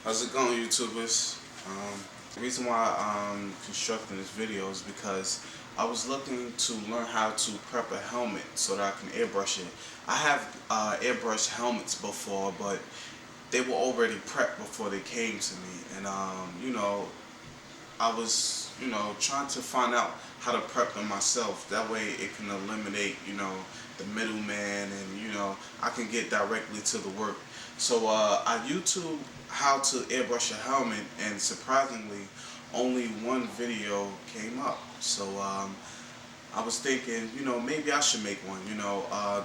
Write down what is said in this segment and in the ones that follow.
How's it going, YouTubers? The reason why I'm constructing this video is because I was looking to learn how to prep a helmet so that I can airbrush it. I have airbrushed helmets before, but they were already prepped before they came to me. And, I was, trying to find out how to prep them myself. That way it can eliminate, the middleman, and, I can get directly to the work. So I YouTube how to airbrush a helmet, and surprisingly, only one video came up. So I was thinking, maybe I should make one.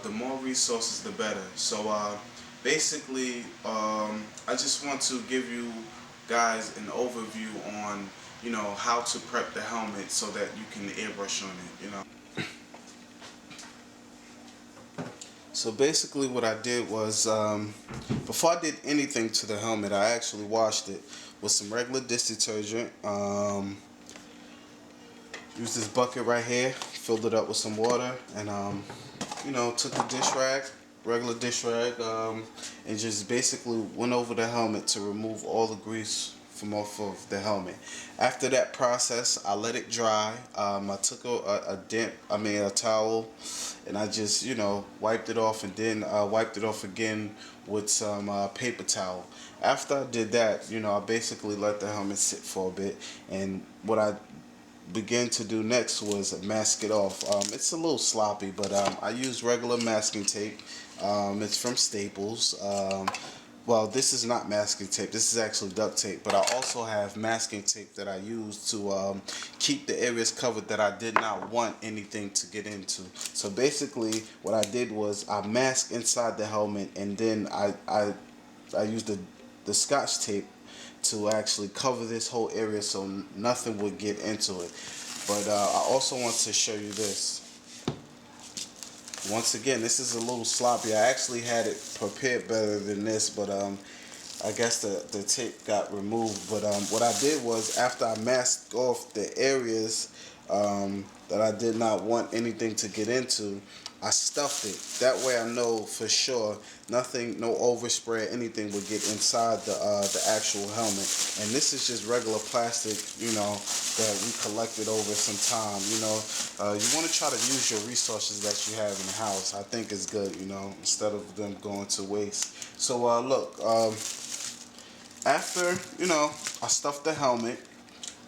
The more resources, the better. So basically, I just want to give you guys an overview on, how to prep the helmet so that you can airbrush on it. So basically what I did was, before I did anything to the helmet, I actually washed it with some regular dish detergent. Used this bucket right here, filled it up with some water, and took the dish rag, regular dish rag, and just basically went over the helmet to remove all the grease from off of the helmet. After that process, I let it dry. I took a towel, and I just wiped it off, and then wiped it off again with some paper towel. After I did that, I basically let the helmet sit for a bit, and what I began to do next was mask it off. It's a little sloppy, but I use regular masking tape. It's from Staples. Well, this is not masking tape. This is actually duct tape. But I also have masking tape that I use to keep the areas covered that I did not want anything to get into. So basically, what I did was I masked inside the helmet, and then I used the Scotch tape to actually cover this whole area so nothing would get into it. But I also want to show you this. Once again, this is a little sloppy. I actually had it prepared better than this, but I guess the tape got removed. But what I did was, after I masked off the areas that I did not want anything to get into, I stuffed it. That way I know for sure nothing, no overspray, anything would get inside the actual helmet. And this is just regular plastic, that we collected over some time. You want to try to use your resources that you have in the house. I think it's good, instead of them going to waste. So look, after I stuffed the helmet,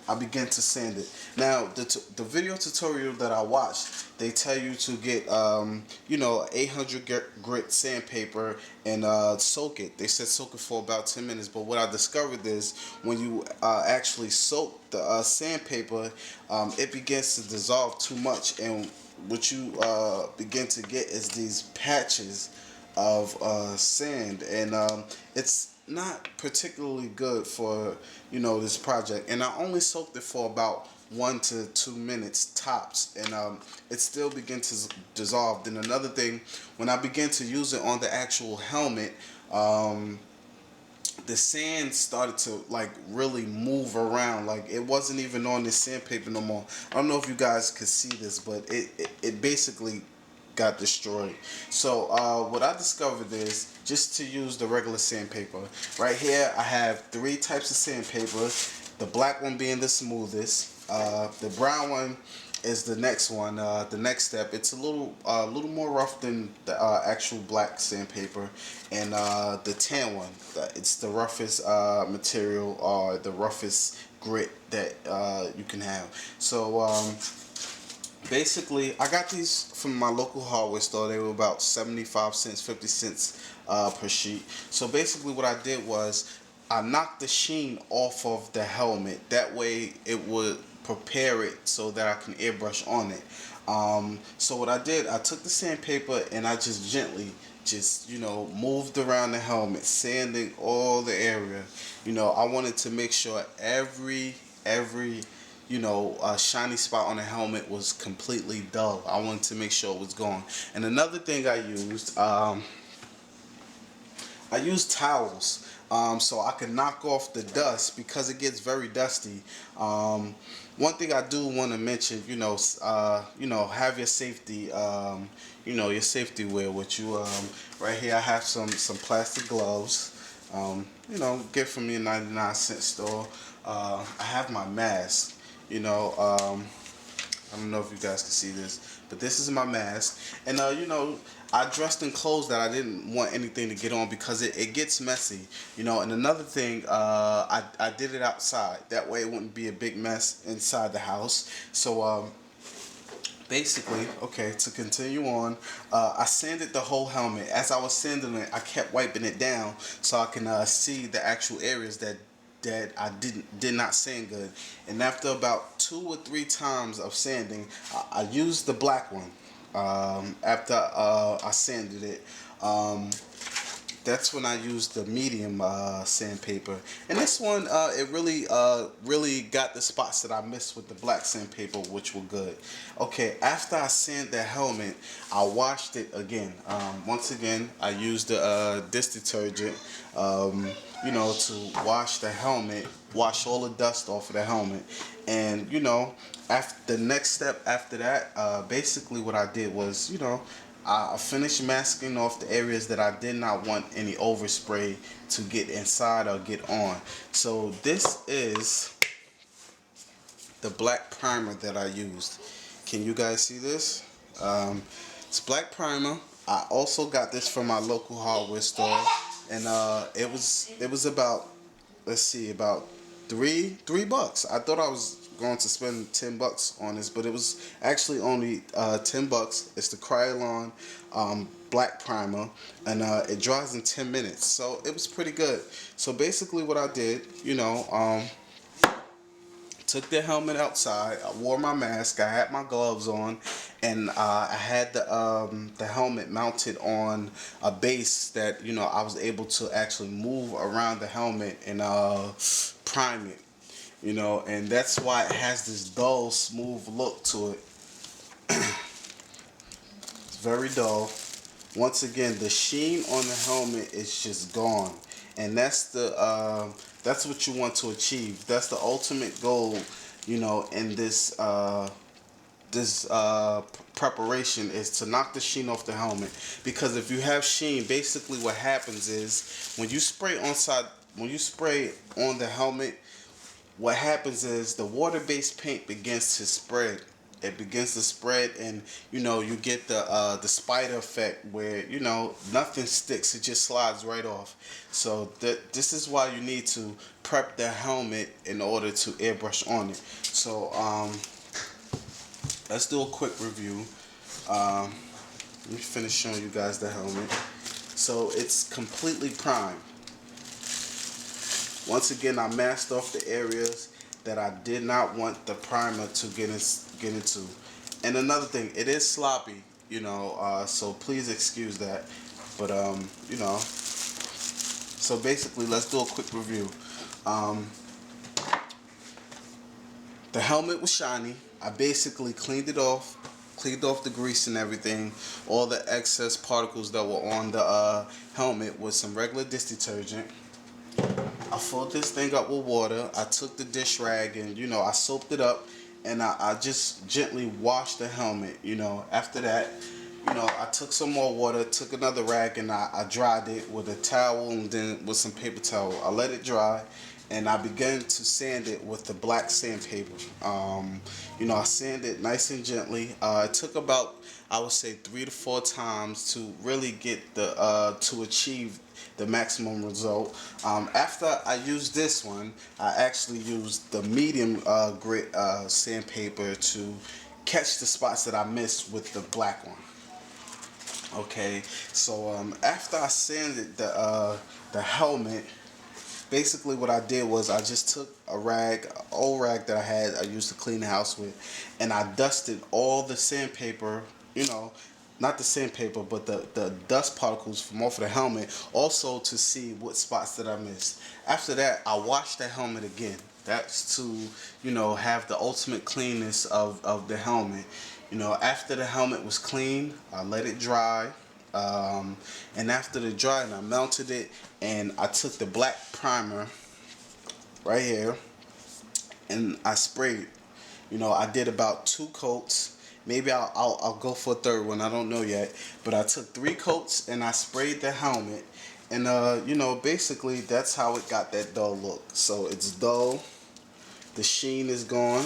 I began to sand it. Now, the video tutorial that I watched, they tell you to get 800 grit sandpaper and soak it. They said soak it for about 10 minutes. But what I discovered is, when you actually soak the sandpaper, it begins to dissolve too much, and what you begin to get is these patches of sand, and it's not particularly good for this project. And I only soaked it for about 1 to 2 minutes tops, and it still began to dissolve. Then another thing, when I began to use it on the actual helmet, the sand started to really move around. Like, it wasn't even on the sandpaper no more. I don't know if you guys could see this, but it basically got destroyed. So what I discovered is just to use the regular sandpaper. Right here I have 3 types of sandpaper. The black one being the smoothest. The brown one is the next one. The next step. It's a little more rough than the actual black sandpaper, and the tan one. It's the roughest material, or the roughest grit that you can have. So basically, I got these from my local hardware store. They were about 75 cents, 50 cents per sheet. So basically what I did was, I knocked the sheen off of the helmet. That way it would prepare it so that I can airbrush on it. So what I did, I took the sandpaper and I just gently moved around the helmet, sanding all the area. I wanted to make sure every shiny spot on the helmet was completely dull. I wanted to make sure it was gone. And another thing I used towels, so I can knock off the dust, because it gets very dusty. One thing I do want to mention, have your safety, your safety wear with you. Right here I have some plastic gloves. get from your 99-cent store. I have my mask. I don't know if you guys can see this, but this is my mask. And I dressed in clothes that I didn't want anything to get on because it gets messy. And another thing, I did it outside. That way it wouldn't be a big mess inside the house. So basically, okay, to continue on, I sanded the whole helmet. As I was sanding it, I kept wiping it down so I can see the actual areas that I did not sand good. And after about 2 or 3 times of sanding, I used the black one. After I sanded it, that's when I used the medium sandpaper. And this one, it really got the spots that I missed with the black sandpaper, which were good. Okay, after I sanded the helmet, I washed it again. Once again, I used this detergent, to wash the helmet, wash all the dust off of the helmet. And, after the next step after that, basically what I did was, I finished masking off the areas that I did not want any overspray to get inside or get on. So this is the black primer that I used. Can you guys see this? It's black primer. I also got this from my local hardware store, and it was about, let's see, about three bucks. I thought I was going to spend $10 on this, but it was actually only $10. It's the Krylon black primer, and it dries in 10 minutes, so it was pretty good. So basically what I did, took the helmet outside, I wore my mask, I had my gloves on, and I had the helmet mounted on a base that I was able to actually move around the helmet and prime it. And that's why it has this dull, smooth look to it. It's very dull. Once again, the sheen on the helmet is just gone, and that's what you want to achieve. That's the ultimate goal, in this preparation, is to knock the sheen off the helmet. Because if you have sheen, basically what happens is when you spray on the helmet, what happens is the water-based paint begins to spread. It begins to spread, and you get the spider effect where nothing sticks. It just slides right off. So this is why you need to prep the helmet in order to airbrush on it. So let's do a quick review. Let me finish showing you guys the helmet. So it's completely primed. Once again, I masked off the areas that I did not want the primer to get into. And another thing, it is sloppy, so please excuse that. But so basically, let's do a quick review. The helmet was shiny. I basically cleaned off the grease and everything, all the excess particles that were on the helmet with some regular dish detergent. I filled this thing up with water. I took the dish rag and I soaped it up, and I just gently washed the helmet. After that, I took some more water, took another rag, and I dried it with a towel and then with some paper towel. I let it dry, and I began to sand it with the black sandpaper. I sanded it nice and gently. It took about, I would say, 3 to 4 times to really get to achieve the maximum result. After I used this one, I actually used the medium grit sandpaper to catch the spots that I missed with the black one. Okay, so after I sanded the helmet, basically what I did was I just took an old rag that I used to clean the house with, and I dusted all the sandpaper, not the sandpaper, but the dust particles from off of the helmet, also to see what spots that I missed. After that, I washed the helmet again. That's to, have the ultimate cleanness of the helmet. After the helmet was clean, I let it dry. And after the drying, I melted it, and I took the black primer right here, and I sprayed. I did about 2 coats. Maybe I'll go for a third one. I don't know yet. But I took 3 coats and I sprayed the helmet. And you know, basically that's how it got that dull look. So it's dull, the sheen is gone,